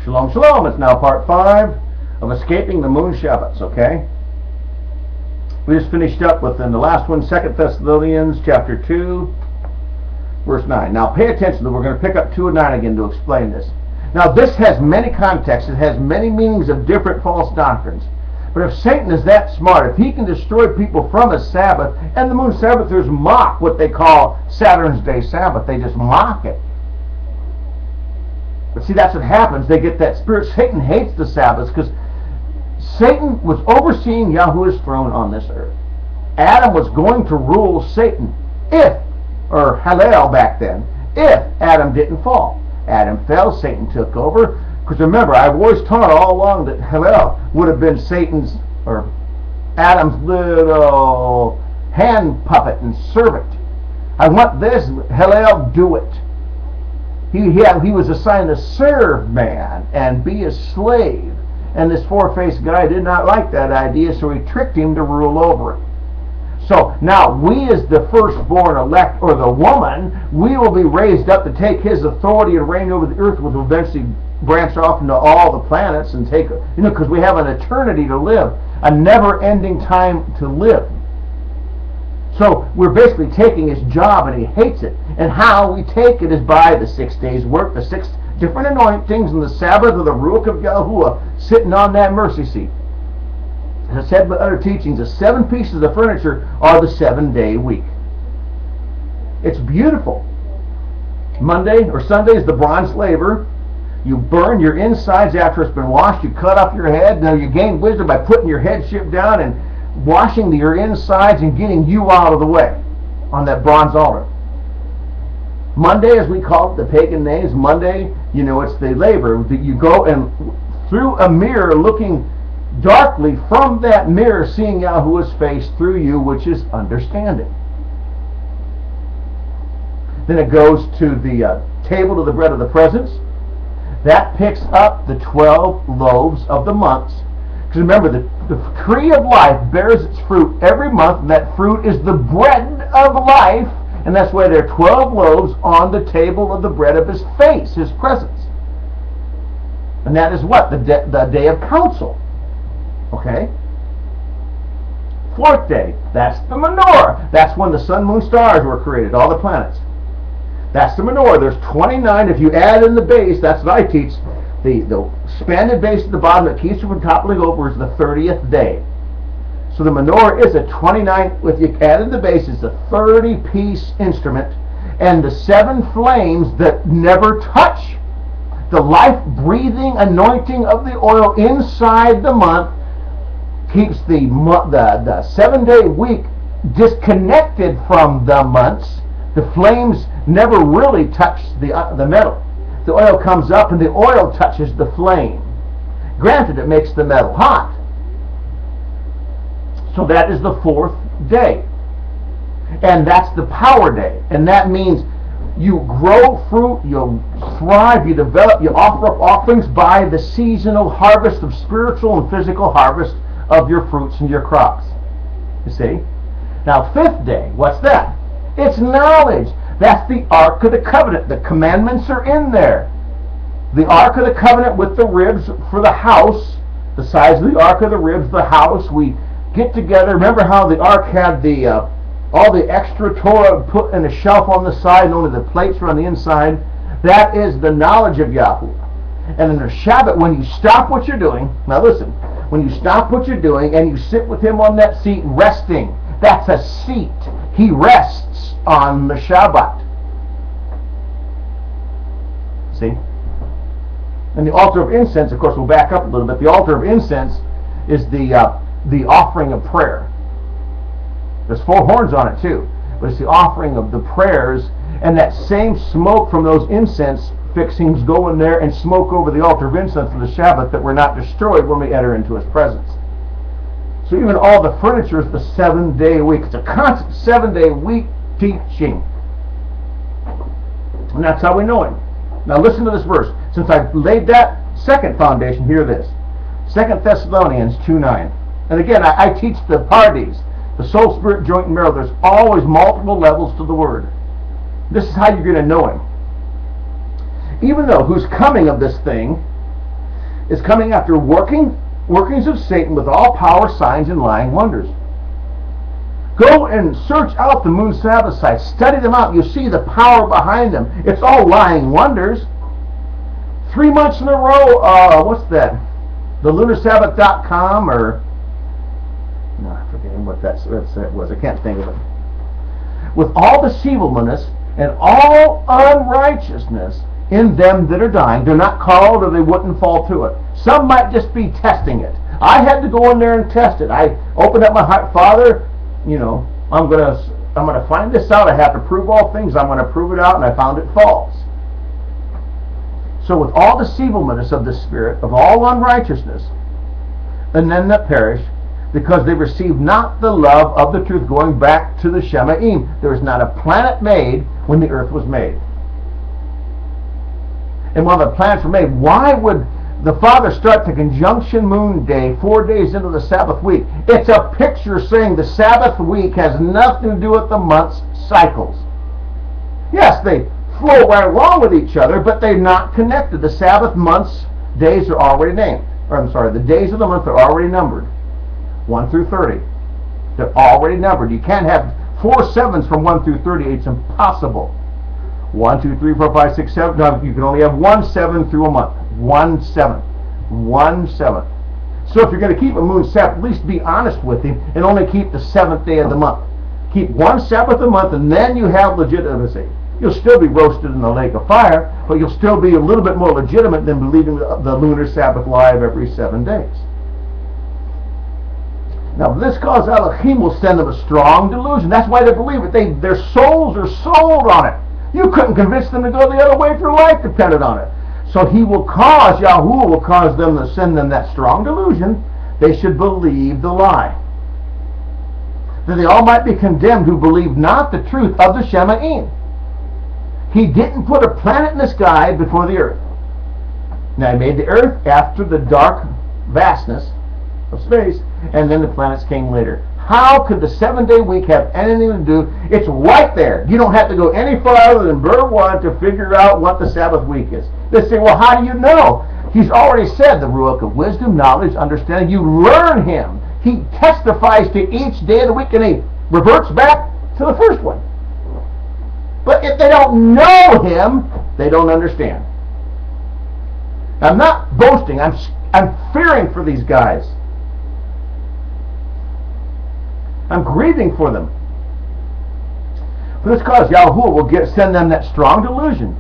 Shalom, shalom. It's now part 5 of Escaping the Moon Shabbaths, okay? We just finished up with, in the last one, 2 Thessalonians chapter 2, verse 9. Now pay attention, we're going to pick up 2 and 9 again to explain this. Now this has many contexts, it has many meanings of different false doctrines. But if Satan is that smart, if he can destroy people from a Sabbath, and the moon Sabbathers mock what they call Saturn's Day Sabbath, they just mock it. But see, that's what happens. They get that spirit. Satan hates the Sabbaths because Satan was overseeing Yahuwah's throne on this earth. Adam was going to rule Satan or Hallel back then, if Adam didn't fall. Adam fell, Satan took over. Because remember, I've always taught all along that Hallel would have been Satan's, or Adam's little hand puppet and servant. I want this, Hallel, do it. He was assigned to serve man and be a slave. And this four-faced guy did not like that idea, so he tricked him to rule over it. So now we as the firstborn elect, or the woman, we will be raised up to take his authority and reign over the earth, which will eventually branch off into all the planets and take, because we have an eternity to live, a never-ending time to live. So we're basically taking his job, and he hates it. And how we take it is by the 6 days' work, the 6 different anointings, and the Sabbath of the Ruach of Yahuwah sitting on that mercy seat. As I said with other teachings, the 7 pieces of furniture are the 7-day week. It's beautiful. Monday or Sunday is the bronze laver. You burn your insides after it's been washed. You cut off your head. Now you gain wisdom by putting your headship down and washing your insides and getting you out of the way on that bronze altar. Monday, as we call it, the pagan names, Monday, it's the labor. You go and through a mirror, looking darkly from that mirror, seeing Yahuwah's face through you, which is understanding. Then it goes to the table of the bread of the presence. That picks up the 12 loaves of the months. Because remember, the tree of life bears its fruit every month, and that fruit is the bread of life, and that's why there are 12 loaves on the table of the bread of his face, his presence. And that is what? The day of council. Okay? 4th day, that's the menorah. That's when the sun, moon, stars were created, all the planets. That's the menorah. There's 29. If you add in the base, that's what I teach. The expanded base at the bottom that keeps you from toppling over is the 30th day. So the menorah is a 29. If you add in the base, it's a 30-piece instrument, and the 7 flames that never touch. The life-breathing anointing of the oil inside the month keeps the 7-day week disconnected from the months. The flames never really touch the metal. The oil comes up and the oil touches the flame. Granted, it makes the metal hot. So that is the 4th day. And that's the power day. And that means you grow fruit, you thrive, you develop, you offer up offerings by the seasonal harvest of spiritual and physical harvest of your fruits and your crops. You see? Now, 5th day, what's that? It's knowledge. That's the Ark of the Covenant. The commandments are in there. The Ark of the Covenant with the ribs for the house, the size of the Ark of the ribs of the house. We get together. Remember how the Ark had all the extra Torah put in a shelf on the side, and only the plates were on the inside? That is the knowledge of Yahuwah. And in the Shabbat, when you stop what you're doing, now listen, when you stop what you're doing and you sit with him on that seat resting, that's a seat. He rests on the Shabbat. See? And the altar of incense, of course, we'll back up a little bit. The altar of incense is the offering of prayer. There's 4 horns on it too, but it's the offering of the prayers, and that same smoke from those incense fixings go in there and smoke over the altar of incense of the Shabbat, that we're not destroyed when we enter into his presence. So even all the furniture is the 7-day week. It's a constant 7-day week teaching. And that's how we know him. Now listen to this verse. Since I've laid that second foundation, hear this. 2 Thessalonians 2:9. And again, I teach the parties, the soul, spirit, joint, and marrow. There's always multiple levels to the word. This is how you're going to know him. Even though who's coming of this thing is coming after workings of Satan with all power, signs, and lying wonders. Go and search out the moon Sabbath sites. Study them out. You'll see the power behind them. It's all lying wonders. 3 months in a row, what's that? The lunarsabbath.com or... No, I'm forgetting what that was. I can't think of it. With all deceivableness and all unrighteousness in them that are dying. They're not called or they wouldn't fall to it. Some might just be testing it. I had to go in there and test it. I opened up my heart. Father, I'm gonna find this out. I have to prove all things. I'm gonna prove it out, and I found it false. So with all deceivableness of the spirit, of all unrighteousness, and them that perish, because they received not the love of the truth, going back to the Shemaim. There was not a planet made when the earth was made. And when the planets were made, why would the Father start the conjunction moon day 4 days into the Sabbath week? It's a picture saying the Sabbath week has nothing to do with the month's cycles. Yes, they flow right along with each other, but they're not connected. The Sabbath month's days are already named. The days of the month are already numbered. 1 through 30. They're already numbered. You can't have 4 7s from 1 through 30. It's impossible. 1, 2, 3, 4, 5, 6, 7. No, you can only have 1 7 through a month. 1 7. 1 7. So if you're going to keep a moon Sabbath, at least be honest with him and only keep the 7th day of the month. Keep 1 Sabbath a month, and then you have legitimacy. You'll still be roasted in the lake of fire, but you'll still be a little bit more legitimate than believing the lunar Sabbath live every 7 days. Now, for this cause, Elohim will send them a strong delusion. That's why they believe it. Their souls are sold on it. You couldn't convince them to go the other way if your life depended on it. So he will cause, Yahuwah will cause them to send them that strong delusion. They should believe the lie, that they all might be condemned who believe not the truth of the Shemaim. He didn't put a planet in the sky before the earth. Now, he made the earth after the dark vastness of space, and then the planets came later. How could the 7-day week have anything to do? It's right there. You don't have to go any farther than Burr 1 to figure out what the Sabbath week is. They say, well, how do you know? He's already said the Ruach of wisdom, knowledge, understanding. You learn him. He testifies to each day of the week, and he reverts back to the first one. But if they don't know him, they don't understand. I'm not boasting. I'm fearing for these guys. I'm grieving for them. For this cause, Yahuwah will send them that strong delusion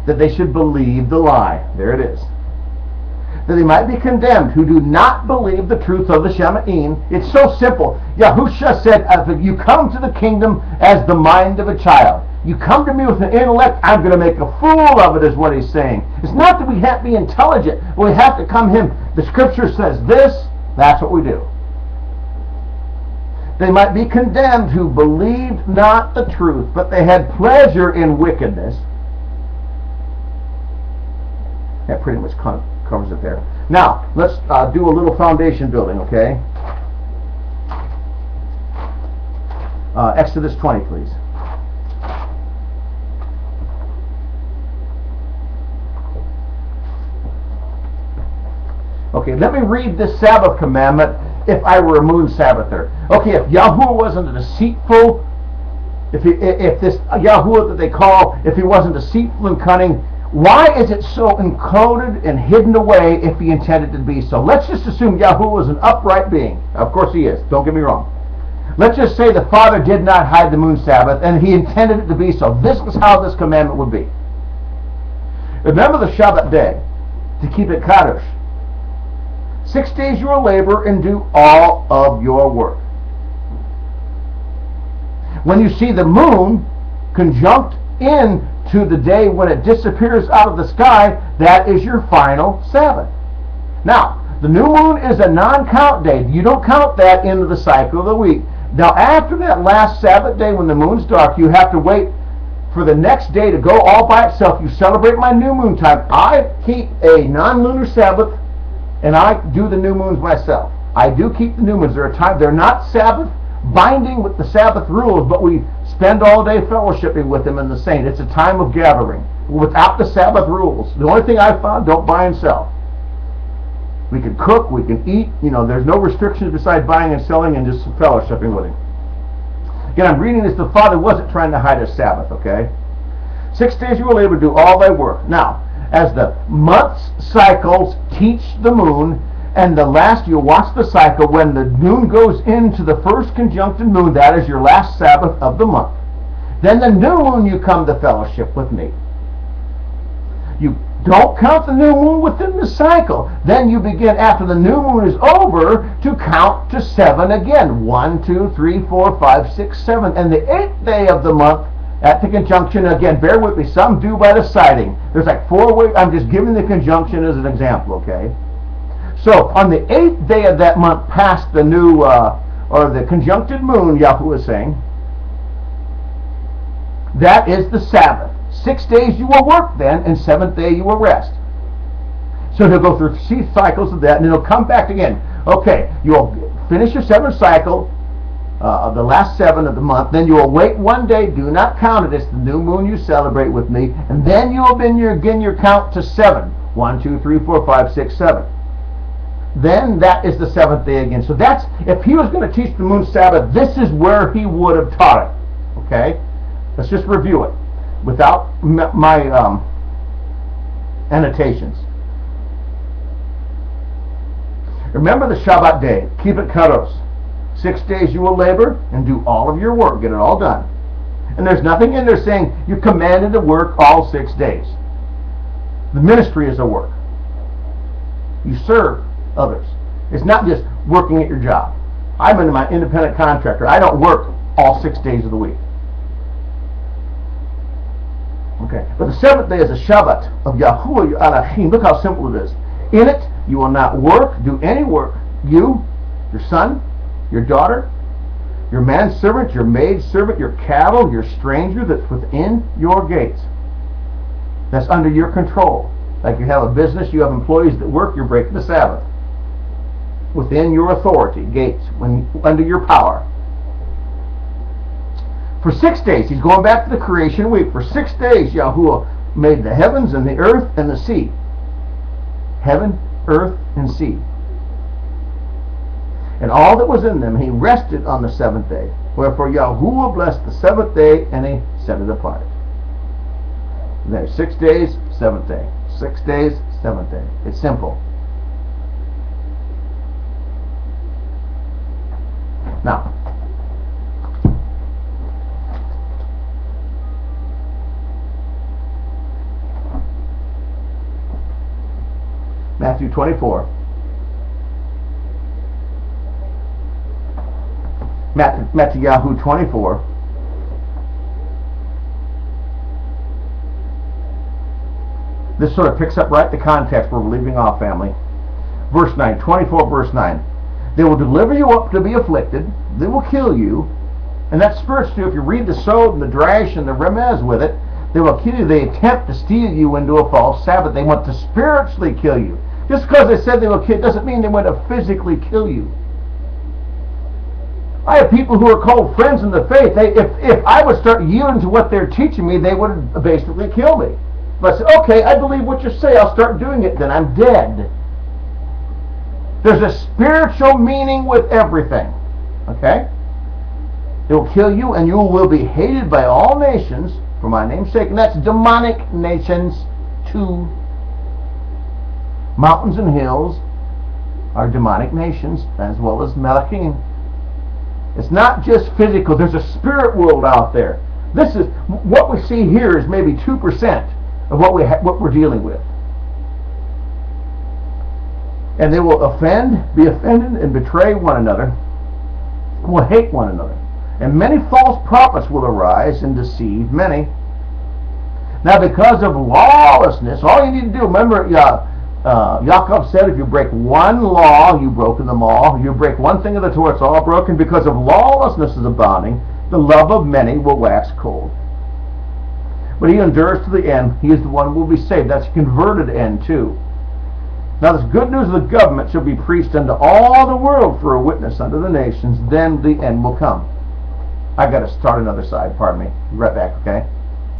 that they should believe the lie. There it is. That they might be condemned who do not believe the truth of the Shemaim. It's so simple. Yahusha said, if you come to the kingdom as the mind of a child, you come to me with an intellect, I'm going to make a fool of it, is what he's saying. It's not that we have to be intelligent, but we have to come to him. The scripture says this, that's what we do. They might be condemned who believed not the truth, but they had pleasure in wickedness. That pretty much covers it there. Now, let's do a little foundation building, okay? Exodus 20, please. Okay, let me read this Sabbath commandment if I were a moon Sabbather. Okay, if Yahuwah wasn't a deceitful, if this Yahuwah that they call, if he wasn't deceitful and cunning, why is it so encoded and hidden away if he intended to be so? Let's just assume Yahuwah was an upright being. Of course he is, don't get me wrong. Let's just say the Father did not hide the moon Sabbath and he intended it to be so. This is how this commandment would be. Remember the Shabbat day to keep it kadosh. 6 days you will labor and do all of your work. When you see the moon conjunct in to the day when it disappears out of the sky, that is your final Sabbath. Now, the new moon is a non-count day. You don't count that into the cycle of the week. Now, after that last Sabbath day when the moon's dark, you have to wait for the next day to go all by itself. You celebrate my new moon time. I keep a non-lunar Sabbath, and I do the new moons myself. I do keep the new moons. They're not Sabbath binding with the Sabbath rules, but we spend all day fellowshipping with them in the saint. It's a time of gathering without the Sabbath rules. The only thing I found, don't buy and sell. We can cook, we can eat, there's no restrictions besides buying and selling and just fellowshipping with him. Again, I'm reading this, the Father wasn't trying to hide his Sabbath, okay? 6 days you will labor, do all thy work. Now, as the months cycles teach the moon, and the last, you'll watch the cycle, when the moon goes into the first conjuncted moon, that is your last Sabbath of the month. Then the new moon you come to fellowship with me. You don't count the new moon within the cycle. Then you begin, after the new moon is over, to count to 7 again. 1, 2, 3, 4, 5, 6, 7. And the 8th day of the month, at the conjunction, again, bear with me, some do by the sighting. There's like 4 ways. I'm just giving the conjunction as an example, okay? So, on the 8th day of that month, past the new, or the conjuncted moon, Yahuwah is saying, that is the Sabbath. 6 days you will work then, and 7th day you will rest. So he'll go through 6 cycles of that, and then he'll come back again. Okay, you'll finish your 7th cycle, of the last 7 of the month. Then you will wait 1 day. Do not count it. It's the new moon you celebrate with me. And then you will begin your count to 7. 1, 2, 3, 4, 5, 6, 7. Then that is the 7th day again. So that's, if he was going to teach the moon Sabbath, this is where he would have taught it. Okay? Let's just review it without my annotations. Remember the Shabbat day. Keep it kados. 6 days you will labor and do all of your work. Get it all done. And there's nothing in there saying you're commanded to work all 6 days. The ministry is a work. You serve others. It's not just working at your job. I'm in my independent contractor. I don't work all 6 days of the week. Okay, but the 7th day is a Shabbat of Yahuwah Elohim. Look how simple it is. In it, you will not work, do any work. You, your son, your daughter, your manservant, your maidservant, your cattle, your stranger that's within your gates. That's under your control. Like you have a business, you have employees that work, you're breaking the Sabbath. Within your authority, gates, under your power. For 6 days, he's going back to the creation week. For 6 days, Yahuwah made the heavens and the earth and the sea. Heaven, earth, and sea. And all that was in them, he rested on the 7th day. Wherefore Yahuwah blessed the 7th day, and he set it apart. And there's 6 days, 7th day. 6 days, 7th day. It's simple. Now, Matthew 24. Matthew 24. This sort of picks up right the context where we're leaving off, family. Verse 9, 24 verse 9. They will deliver you up to be afflicted. They will kill you. And that's spiritual. If you read the Sod and the Drash and the Remez with it, they will kill you. They attempt to steal you into a false Sabbath. They want to spiritually kill you. Just because they said they will kill doesn't mean they want to physically kill you. I have people who are called friends in the faith. If I would start yielding to what they're teaching me, they would basically kill me. If I say, okay, I believe what you say, I'll start doing it, then I'm dead. There's a spiritual meaning with everything. Okay? It will kill you, and you will be hated by all nations for my name's sake. And that's demonic nations too. Mountains and hills are demonic nations, as well as Malachim. It's not just physical. There's a spirit world out there. This is what we see here is maybe 2% of what we're dealing with. And they will be offended, and betray one another, will hate one another. And many false prophets will arise and deceive many. Now, because of lawlessness, all you need to do, remember, Yaakov said, if you break one law, you've broken them all. You break one thing of the Torah, it's all broken. Because of lawlessness is abounding, the love of many will wax cold. But he endures to the end. He is the one who will be saved. That's a converted end too. Now this good news of the government shall be preached unto all the world for a witness unto the nations. Then the end will come. I've got to start another side. Pardon me. Right back, okay?